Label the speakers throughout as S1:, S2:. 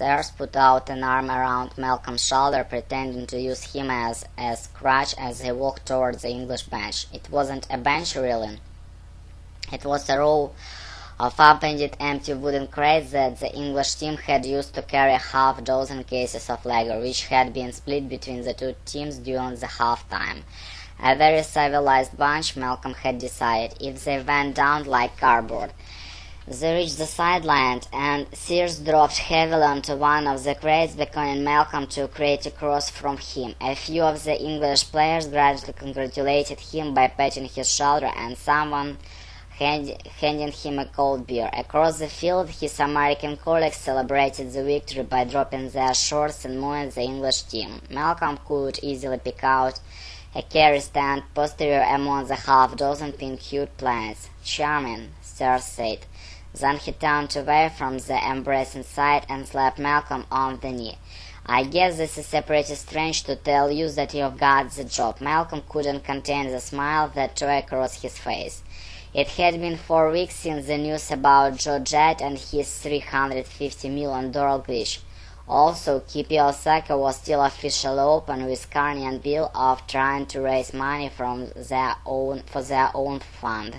S1: Sears put out an arm around Malcolm's shoulder, pretending to use him as a crutch as he walked towards the English bench. It wasn't a bench, really. It was a row of up-ended empty wooden crates that the English team had used to carry half a dozen cases of lager, which had been split between the two teams during the half-time. A very civilized bunch, Malcolm had decided, if they went down like cardboard. They reached the sideline, and Sears dropped heavily onto one of the crates, beckoning Malcolm to create a cross from him. A few of the English players gradually congratulated him by patting his shoulder, and someone handing him a cold beer. Across the field, his American colleagues celebrated the victory by dropping their shorts and mooing the English team. Malcolm could easily pick out a carry stand posterior among the half-dozen pink-hued plants. "Charming," Sears said. Then he turned away from the embracing sight and slapped Malcolm on the knee. "I guess this is pretty strange to tell you that you've got the job." Malcolm couldn't contain the smile that tore across his face. It had been 4 weeks since the news about Joe Jett and his $350 million glitch. Also, Kippy Osaka was still officially open, with Carney and Bill off trying to raise money for their own fund.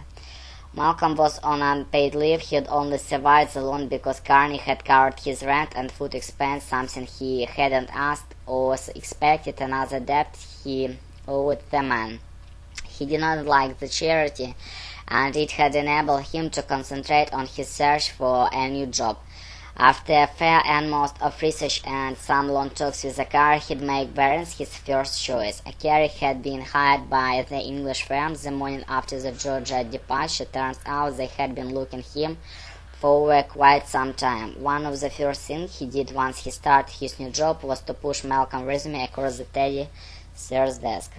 S1: Malcolm was on unpaid leave. He'd only survived the loan because Carney had covered his rent and food expense, something he hadn't asked or expected, another debt he owed the man. He did not like the charity, and it had enabled him to concentrate on his search for a new job. After a fair amount of research and some long talks with the car, he'd make Barron's his first choice. A carry had been hired by the English firm the morning after the Georgia departure. Turns out they had been looking him for quite some time. One of the first things he did once he started his new job was to push Malcolm's resume across the Teddy Sears' desk.